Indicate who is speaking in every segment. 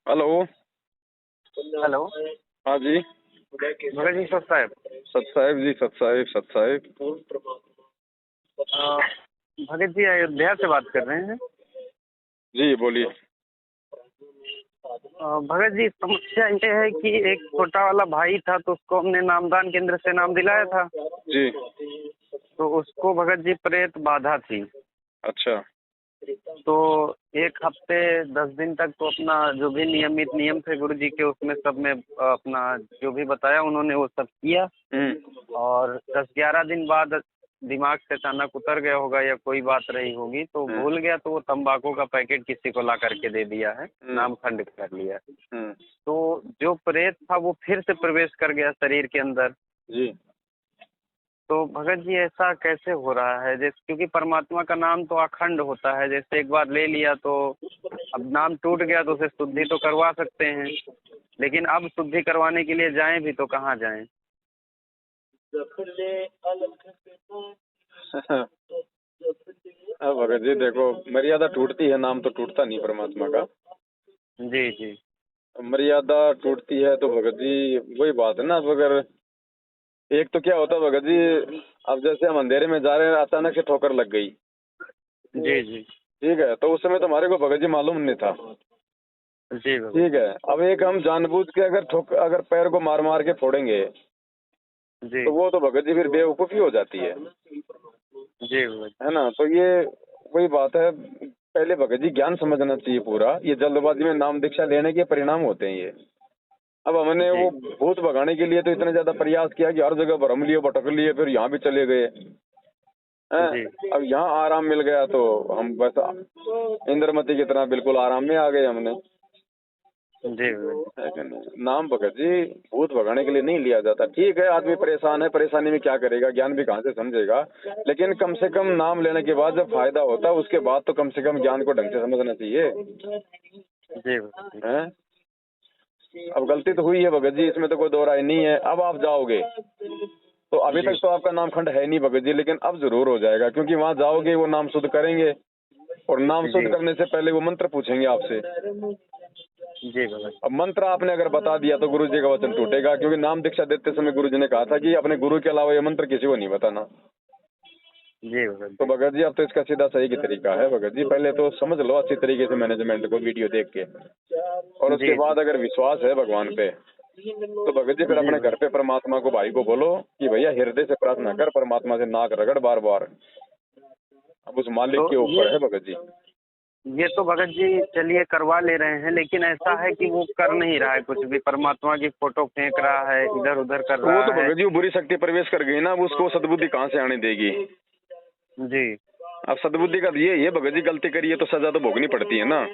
Speaker 1: Hello.
Speaker 2: Hello.
Speaker 1: हाँ जी।
Speaker 2: भगत जी सत साहब।
Speaker 1: सत साहिब जी, सत साहिब, सत साहिब।
Speaker 2: अ, भगत जी अयोध्या से बात कर रहे हैं।
Speaker 1: जी बोलिए।
Speaker 2: भगत जी समस्या ये है कि एक छोटा वाला भाई था तो उसको हमने नामदान केंद्र से नाम दिलाया था।
Speaker 1: जी।
Speaker 2: तो उसको भगत जी प्रेत बाधा थी।
Speaker 1: अच्छा।
Speaker 2: तो एक हफ्ते 10 दिन तक तो अपना जो भी नियमित नियम थे गुरु जी के उसमें सब में अपना जो भी बताया उन्होंने वो सब किया। और 10-11 दिन बाद दिमाग से अचानक उतर गया होगा या कोई बात रही होगी तो भूल गया, तो वो तंबाकू का पैकेट किसी को ला करके दे दिया है, नाम खंड कर लिया। तो जो प्रेत था वो फिर से प्रवेश कर गया शरीर के अंदर।
Speaker 1: जी।
Speaker 2: तो भगत जी ऐसा कैसे हो रहा है? जैसे क्योंकि परमात्मा का नाम तो अखंड होता है, जैसे एक बार ले लिया तो अब नाम टूट गया तो उसे शुद्धि तो करवा सकते हैं, लेकिन अब शुद्धि करवाने के लिए जाएं भी तो कहाँ जाएं?
Speaker 1: अब भगत जी देखो, मर्यादा टूटती है, नाम तो टूटता नहीं परमात्मा का।
Speaker 2: जी जी।
Speaker 1: मर्यादा टूटती है तो भगत जी वही बात है ना। अब अगर एक तो क्या होता है भगत जी, अब जैसे हम अंधेरे में जा रहे हैं, अचानक से ठोकर लग गई,
Speaker 2: जी जी।
Speaker 1: ठीक है, तो उस समय तो हमारे को भगत जी मालूम नहीं था,
Speaker 2: जी भगत
Speaker 1: ठीक है। अब एक हम जानबूझ के अगर पैर को मार मार के फोड़ेंगे
Speaker 2: जी।
Speaker 1: तो वो तो भगत जी फिर बेवकूफ़ी हो जाती है
Speaker 2: भगत
Speaker 1: है ना। तो ये वही बात है, पहले भगत जी ज्ञान समझना चाहिए पूरा। ये जल्दबाजी में नाम दीक्षा लेने के परिणाम होते हैं ये। अब हमने
Speaker 2: जी।
Speaker 1: वो भूत भगाने के लिए तो इतना ज्यादा प्रयास किया कि हर जगह भरम लिए, भटक लिए, फिर यहाँ भी चले गए हैं।
Speaker 2: जी
Speaker 1: अब यहाँ आराम मिल गया तो हम बस इंद्रमती की तरह बिल्कुल आराम में आ गए हमने,
Speaker 2: जी भगत
Speaker 1: है कि नहीं। नाम भगत जी भूत भगाने के लिए नहीं लिया जाता। ठीक है, आदमी परेशान है, परेशानी में क्या करेगा, ज्ञान भी कहाँ से समझेगा, लेकिन कम से कम नाम लेने के बाद जब फायदा होता है उसके बाद तो कम से कम ज्ञान को ढंग से समझना चाहिए,
Speaker 2: जी भगत जी।
Speaker 1: हैं। अब गलती तो हुई है भगत जी, इसमें तो कोई दो राय नहीं है। अब आप जाओगे तो अभी
Speaker 2: जी
Speaker 1: तक तो आपका नाम खंड है नहीं भगत जी, लेकिन अब जरूर हो जाएगा, क्योंकि वहाँ जाओगे वो नाम शुद्ध करेंगे और नाम शुद्ध
Speaker 2: जी
Speaker 1: करने से पहले वो मंत्र पूछेंगे आपसे।
Speaker 2: जी भगत
Speaker 1: अब मंत्र आपने अगर बता दिया तो गुरु जी का वचन टूटेगा, क्योंकि नाम दीक्षा देते समय गुरु जी ने कहा था कि अपने गुरु के अलावा ये मंत्र किसी को नहीं बताना।
Speaker 2: जी भगत
Speaker 1: तो
Speaker 2: जी।
Speaker 1: भगत जी अब तो इसका सीधा सही की तरीका है भगत जी, पहले तो समझ लो अच्छी तरीके से मैनेजमेंट को वीडियो देख के, और उसके
Speaker 2: जी
Speaker 1: बाद अगर विश्वास है भगवान पे तो भगत जी फिर
Speaker 2: जी
Speaker 1: अपने घर पे परमात्मा को, भाई को बोलो कि भैया हृदय से प्रार्थना कर, परमात्मा से नाक रगड़ बार बार। अब उस मालिक
Speaker 2: तो
Speaker 1: के ऊपर है भगत जी।
Speaker 2: ये तो भगत जी चलिए करवा ले रहे हैं, लेकिन ऐसा है कि वो कर नहीं रहा है कुछ भी, परमात्मा की फोटो फेंक रहा है, इधर उधर कर
Speaker 1: तो वो
Speaker 2: रहा
Speaker 1: तो
Speaker 2: है।
Speaker 1: भगत जी वो बुरी शक्ति प्रवेश कर गई ना, अब उसको सद्बुद्धि कहाँ से आने देगी।
Speaker 2: जी
Speaker 1: अब सद्बुद्धि का ये भगत जी, गलती करिए तो सजा तो भोगनी पड़ती है ना।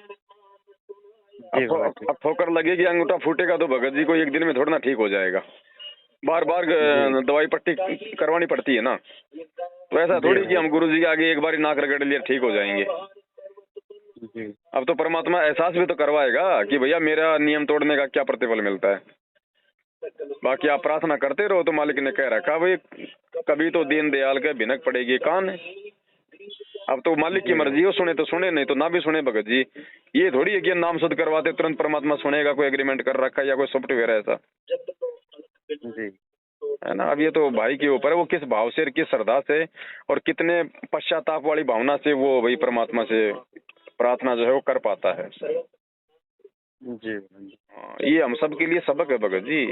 Speaker 2: जी भगत जी।
Speaker 1: अब ठोकर लगेगी, अंगूठा फूटेगा तो भगत जी को एक दिन में थोड़ा ना ठीक हो जाएगा, बार बार
Speaker 2: जी
Speaker 1: दवाई पट्टी करवानी पड़ती है ना। तो ऐसा
Speaker 2: जी
Speaker 1: थोड़ी कि
Speaker 2: भगत
Speaker 1: हम गुरु जी के आगे एक बार नाक रगड़ लिया ठीक हो जाएंगे।
Speaker 2: जी।
Speaker 1: अब तो परमात्मा एहसास भी तो करवाएगा कि भैया मेरा नियम तोड़ने का क्या प्रतिफल मिलता है। बाकी आप प्रार्थना करते रहो, तो मालिक ने कह रखा भाई कभी तो दीन दयाल के भिनक पड़ेगी कान। अब तो मालिक की
Speaker 2: जी
Speaker 1: मर्जी हो, सुने तो सुने, नहीं तो ना भी सुने भगत जी। ये थोड़ी है कि नाम शुद्ध करवाते तुरंत परमात्मा सुनेगा, कोई एग्रीमेंट कर रखा है या कोई सॉफ्टवेयर है ऐसा,
Speaker 2: जी।
Speaker 1: है ना। अब ये तो भाई के ऊपर है, वो किस भाव से, किस श्रद्धा से और कितने पश्चाताप वाली भावना से वो वही परमात्मा से प्रार्थना जो है वो कर पाता है।
Speaker 2: जी
Speaker 1: ये हम सब के लिए सबक है भगत जी।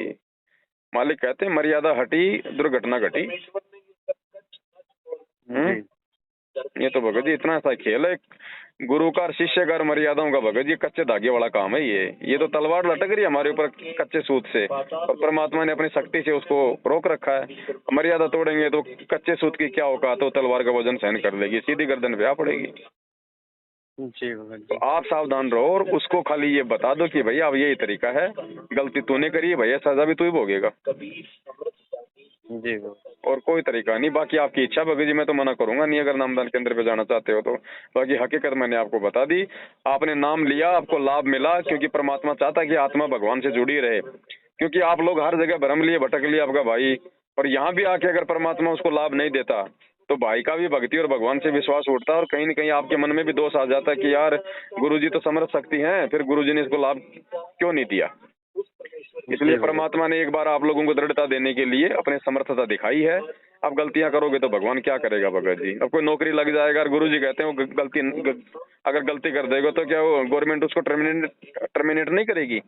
Speaker 1: मालिक कहते हैं मर्यादा हटी दुर्घटना घटी।
Speaker 2: जी।
Speaker 1: ये तो भगत जी इतना सा खेल है, गुरु का और शिष्य का और मर्यादाओं का भगत जी कच्चे धागे वाला काम है ये तो तलवार लटक रही है हमारे ऊपर कच्चे सूत से, और परमात्मा ने अपनी शक्ति से उसको रोक रखा है। मर्यादा तोड़ेंगे तो कच्चे सूत की क्या होगा, तो तलवार का वजन सहन कर लेगी, सीधी गर्दन पे आ पड़ेगी।
Speaker 2: जी भगत
Speaker 1: तो
Speaker 2: जी।
Speaker 1: आप सावधान रहो और उसको खाली ये बता दो कि भैया अब यही तरीका है, गलती तूने करी है भैया, सजा भी तू ही भोगेगा,
Speaker 2: जी भगत
Speaker 1: और कोई तरीका नहीं। बाकी आपकी इच्छा भगत जी, मैं तो मना करूंगा नहीं अगर नामदान केंद्र पे जाना चाहते हो तो। बाकी हकीकत मैंने आपको बता दी, आपने नाम लिया, आपको लाभ मिला, क्योंकि परमात्मा चाहता है कि आत्मा भगवान से जुड़ी रहे। क्योंकि आप लोग हर जगह भ्रम लिए, भटक लिए आपका भाई, और यहाँ भी आके अगर परमात्मा उसको लाभ नहीं देता तो भाई का भी भक्ति और भगवान से विश्वास उठता है, और कहीं न कहीं आपके मन में भी दोष आ जाता है कि यार गुरुजी तो समर्थ शक्ति हैं, फिर गुरुजी ने इसको लाभ क्यों नहीं दिया। इसलिए परमात्मा ने एक बार आप लोगों को दृढ़ता देने के लिए अपने समर्थता दिखाई है। अब गलतियां करोगे तो भगवान क्या करेगा भगत जी। अब कोई नौकरी लग जाएगा और गुरुजी कहते हैं वो अगर गलती कर देगा तो क्या वो गवर्नमेंट उसको टर्मिनेट नहीं करेगी।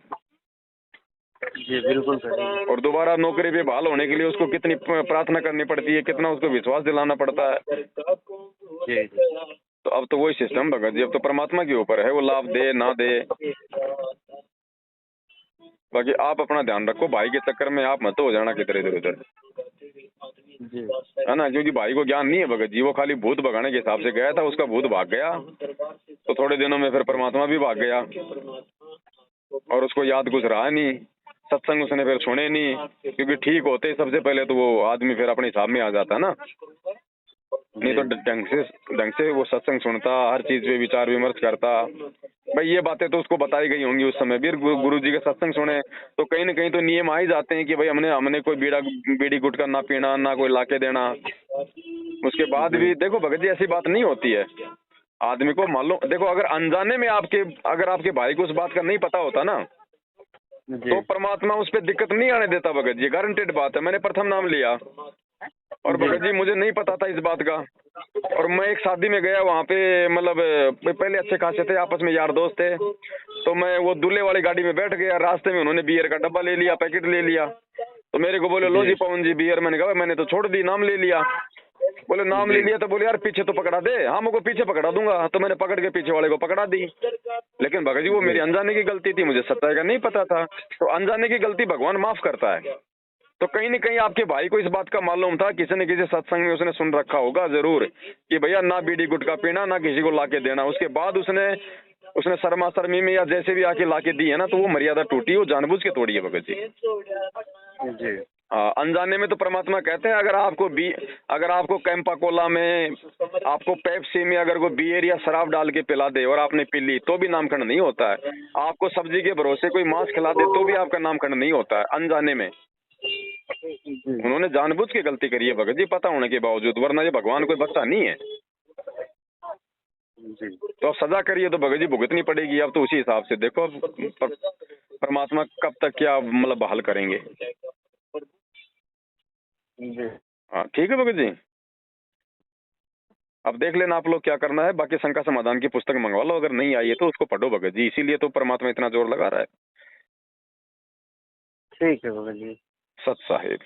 Speaker 2: जी बिल्कुल सर।
Speaker 1: और दोबारा नौकरी पे बहाल होने के लिए उसको कितनी प्रार्थना करनी पड़ती है, कितना उसको विश्वास दिलाना पड़ता है।
Speaker 2: जी
Speaker 1: तो अब तो वही सिस्टम भगत जी, अब तो परमात्मा के ऊपर है वो लाभ दे ना दे। बाकी आप अपना ध्यान रखो, भाई के चक्कर में आप मत हो जाना किधर इधर उधर, है ना, क्योंकि भाई को ज्ञान नहीं है भगत जी। वो खाली भूत भगाने के हिसाब से गया था, उसका भूत भाग गया तो थोड़े दिनों में फिर परमात्मा भी भाग गया और उसको याद कुछ रहा नहीं। सत्संग उसने फिर सुने नहीं, क्योंकि ठीक होते सबसे पहले तो वो आदमी फिर अपने हिसाब में आ जाता ना, नहीं तो ढंग से वो सत्संग सुनता, हर चीज पे विचार विमर्श करता। भाई ये बातें तो उसको बताई गई होंगी उस समय भी, गुरु जी के सत्संग सुने तो कहीं न कहीं तो नियम आ ही जाते हैं कि भाई हमने कोई बीड़ी गुटखा ना पीना, ना कोई लाके देना। उसके बाद भी देखो भगत जी ऐसी बात नहीं होती है, आदमी को मालूम, देखो अगर अनजाने में अगर आपके भाई को उस बात का नहीं पता होता ना तो परमात्मा उस पर दिक्कत नहीं आने देता भगत जी, गारंटेड बात है। मैंने प्रथम नाम लिया और भगत जी मुझे नहीं पता था इस बात का, और मैं एक शादी में गया, वहाँ पे मतलब पहले अच्छे खासे थे, आपस में यार दोस्त थे, तो मैं वो दूल्हे वाली गाड़ी में बैठ गया। रास्ते में उन्होंने बियर का डब्बा ले लिया, पैकेट ले लिया, तो मेरे को बोले लो जी पवन जी बियर। मैंने कहा मैंने तो छोड़ दी, नाम ले लिया। बोले नाम ले लिया तो बोले यार पीछे तो पकड़ा दे। हाँ मुझको पीछे पकड़ा दूंगा, तो मैंने पकड़ के पीछे वाले को पकड़ा दी। लेकिन भगत जी वो मेरी अनजाने की गलती थी, मुझे सच्चाई का नहीं पता था। तो अनजाने की गलती भगवान माफ करता है। तो कहीं न कहीं आपके भाई को इस बात का मालूम था, किसी न किसी सत्संग में उसने सुन रखा होगा जरूर कि भैया ना बीड़ी गुटखा पीना, ना किसी को लाके देना। उसके बाद उसने शर्मा शर्मी में या जैसे भी आके लाके दी है ना, तो वो मर्यादा टूटी, वो जानबूझ के तोड़ी है भगत जी। अनजाने में तो परमात्मा कहते हैं अगर आपको कैंपा कोला में, आपको पेप्सी में अगर कोई बियर या शराब डाल के पिला दे और आपने पी ली तो भी नामकरण नहीं होता है। आपको सब्जी के भरोसे कोई मांस खिला दे तो भी आपका नामकरण नहीं होता है, अनजाने में। उन्होंने जानबूझ के गलती करी है भगत जी, पता होने के बावजूद, वरना ये भगवान कोई बच्चा नहीं है। तो अब सजा करिए तो भगत जी भुगतनी पड़ेगी। अब तो उसी हिसाब से देखो परमात्मा कब तक क्या मतलब बहाल करेंगे। हाँ ठीक है भगत जी, अब देख लेना आप लोग क्या करना है। बाकी शंका समाधान की पुस्तक मंगवा लो, अगर नहीं आई है तो उसको पढ़ो भगत जी, इसीलिए तो परमात्मा इतना जोर लगा रहा है।
Speaker 2: ठीक है भगत जी।
Speaker 1: सत साहिब।